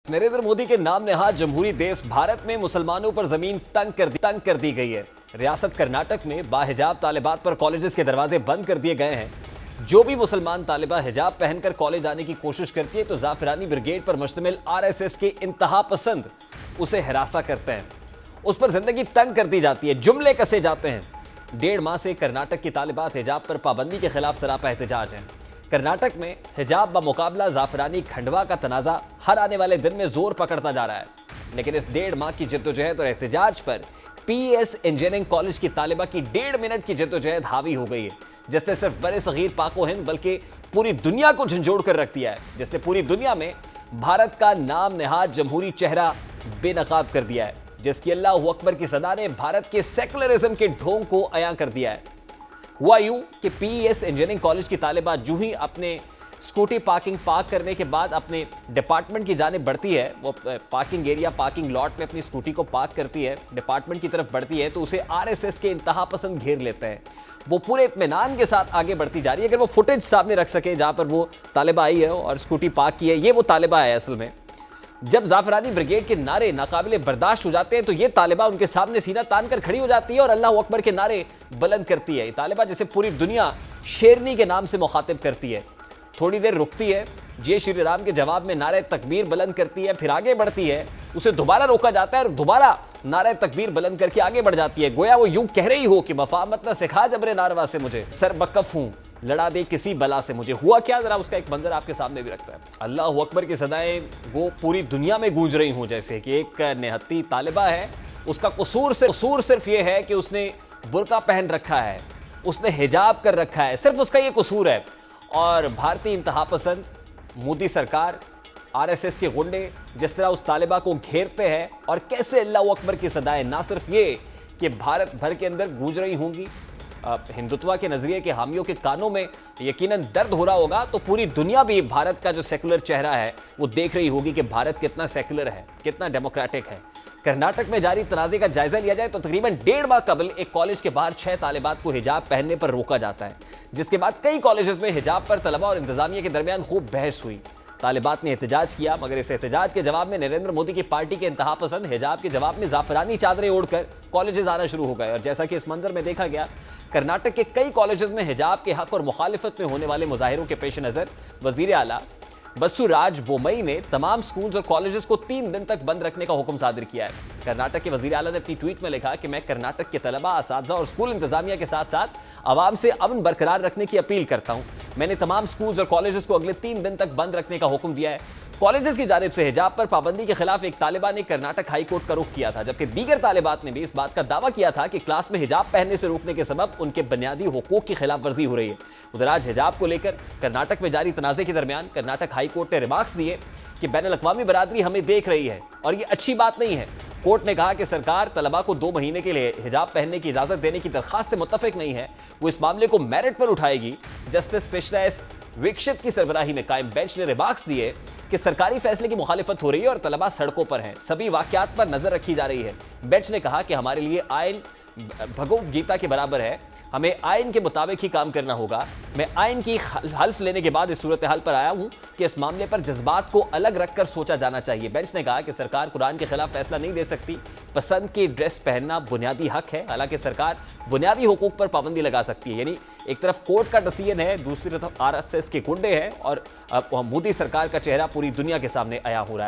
नरेंद्र मोदी के नाम नेहाद जमहूरी देश भारत में मुसलमानों पर जमीन तंग कर दी गई है। रियासत कर्नाटक में बाहिजाब तालिबात पर कॉलेजेस के दरवाजे बंद कर दिए गए हैं। जो भी मुसलमान तालिबा हिजाब पहनकर कॉलेज आने की कोशिश करती है तो जाफरानी ब्रिगेड पर मुश्तमिल आरएसएस के इंतहा पसंद उसे हिरासा करते हैं, उस पर जिंदगी तंग कर दी जाती है, जुमले कसे जाते हैं। 1.5 माह से कर्नाटक की तालिबात हिजाब पर पाबंदी के खिलाफ सरापा एहतजाज है। कर्नाटक में हिजाब बमुकाबला जाफरानी खंडवा का तनाजा हर आने वाले दिन में जोर पकड़ता जा रहा है, लेकिन इस 1.5 माह की जद्दोजहद और एहतजाज पर पीएस इंजीनियरिंग कॉलेज की तालिबा की 1.5 मिनट की जद्दोजहद हावी हो गई है, जिसने सिर्फ बड़े सगीर पाको हिंद बल्कि पूरी दुनिया को झंझोड़ कर रख दिया है, जिसने पूरी दुनिया में भारत का नाम नेहाद जमहूरी चेहरा बेनकाब कर दिया है, जिसकी अल्लाह अकबर की सदा ने भारत के सेकुलरिज्म के ढोंग को अयां कर दिया है। हुआ यूं कि पीएस इंजीनियरिंग कॉलेज की तालिबा जूं ही अपने स्कूटी पार्क करने के बाद अपने डिपार्टमेंट की जानिब बढ़ती है, वो पार्किंग एरिया पार्किंग लॉट में अपनी स्कूटी को पार्क करती है, डिपार्टमेंट की तरफ बढ़ती है तो उसे आरएसएस के इंतहा पसंद घेर लेते हैं। वो पूरे इत्मीनान के साथ आगे बढ़ती जा रही है। अगर वो फुटेज सामने रख सके जहां पर वो तालिबा आई है और स्कूटी पार्क की है, ये वो तालिबा है असल में। जब जाफरानी ब्रिगेड के नारे नाकाबिले बर्दाश्त हो जाते हैं तो ये तालिबा उनके सामने सीना तान कर खड़ी हो जाती है और अल्लाह अकबर के नारे बुलंद करती है। ये तालिबा जिसे पूरी दुनिया शेरनी के नाम से मुखातिब करती है, थोड़ी देर रुकती है, जय श्री राम के जवाब में नारे तकबीर बुलंद करती है, फिर आगे बढ़ती है, उसे दोबारा रोका जाता है और दोबारा नारे तकबीर बुलंद करके आगे बढ़ जाती है। गोया वो यूं कह रही हो कि मफामत न सिखा जबरे नारवा से मुझे, सर बकफ हूं लड़ा दे किसी बला से मुझे। हुआ क्या, जरा उसका एक मंजर आपके सामने भी रखता है। अल्लाह अकबर की सदाएं वो पूरी दुनिया में गूंज रही हूं, जैसे कि एक नेहत्ती तालिबा है, उसका कसूर सिर्फ ये है कि उसने बुर्का पहन रखा है, उसने हिजाब कर रखा है, सिर्फ उसका ये कसूर है। और भारतीय इंतहा पसंद मोदी सरकार, आरएसएस के गुंडे जिस तरह उस तालिबा को घेरते हैं और कैसे अल्लाह अकबर की सदाएं ना सिर्फ ये कि भारत भर के अंदर गूंज रही होंगी, हिंदुत्व के नजरिए के हामियों के कानों में यकीनन दर्द हो रहा होगा, तो पूरी दुनिया भी भारत का जो सेकुलर चेहरा है वो देख रही होगी कि भारत कितना सेकुलर है, कितना डेमोक्रेटिक है। कर्नाटक में जारी तनाज़े का जायजा लिया जाए तो तकरीबन 1.5 माह कबल एक कॉलेज के बाहर 6 तालिबात को हिजाब पहनने पर रोका जाता है, जिसके बाद कई कॉलेजेस में हिजाब पर तलबा और इंतजामिया के दरमियान खूब बहस हुई। तालिबात ने एहतजाज किया, मगर इस एहतजाज के जवाब में नरेंद्र मोदी की पार्टी के इंतहा पसंद हिजाब के जवाब में जाफरानी चादरें ओढ़कर कॉलेजेस आना शुरू हो गए। और जैसा कि इस मंजर में देखा गया, कर्नाटक के कई कॉलेजेस में हिजाब के हक और मुखालिफत में होने वाले मुजाहिरों के पेश नज़र वजीर आला बसुराज बोमई ने तमाम स्कूल्स और कॉलेजेस को 3 दिन तक बंद रखने का हुक्म सादिर किया है। कर्नाटक के वजीर आला ने अपनी ट्वीट में लिखा कि मैं कर्नाटक के तलबा, असातिज़ा और स्कूल इंतजामिया के साथ साथ आवाम से अमन बरकरार रखने की अपील करता हूं। मैंने तमाम स्कूल्स और कॉलेजेस को अगले 3 दिन तक बंद रखने का हुक्म दिया है। कॉलेजेस की जानिब से हिजाब पर पाबंदी के खिलाफ एक तालिबा ने कर्नाटक हाई कोर्ट का रुख किया था, जबकि दीगर तालिबात ने भी इस बात का दावा किया था कि क्लास में हिजाब पहनने से रोकने के सबब उनके बुनियादी हुकूक की खिलाफ वर्जी हो रही है। उधर आज हिजाब को लेकर कर्नाटक में जारी तनाज़े के दरमियान कर्नाटक हाई कोर्ट ने रिमार्क्स दिए कि बैनुल-अक़वामी बरादरी हमें देख रही है और ये अच्छी बात नहीं है। कोर्ट ने कहा कि सरकार तलबा को 2 महीने के लिए हिजाब पहनने की इजाज़त देने की दरख्वास्त से मुत्तफिक नहीं है, वो इस मामले को मेरिट पर उठाएगी। जस्टिस कृष्णा एस वीक्षित की सरबराही में कायम बेंच ने रिमार्क्स दिए कि सरकारी फैसले की मुखालिफत हो रही है और तलबा सड़कों पर हैं, सभी वाक़यात पर नजर रखी जा रही है। बेंच ने कहा कि हमारे लिए आइन भगवद गीता के बराबर है, हमें आइन के मुताबिक ही काम करना होगा। मैं आइन की हल्फ लेने के बाद इस सूरत हाल पर आया हूं कि इस मामले पर जज्बात को अलग रखकर सोचा जाना चाहिए। बेंच ने कहा कि सरकार कुरान के खिलाफ फैसला नहीं दे सकती, पसंद की ड्रेस पहनना बुनियादी हक है, हालांकि सरकार बुनियादी हुकूक पर पाबंदी लगा सकती है। यानी एक तरफ कोर्ट का डिसीजन है, दूसरी तरफ आरएसएस के गुंडे हैं और मोदी सरकार का चेहरा पूरी दुनिया के सामने आया हो रहा है।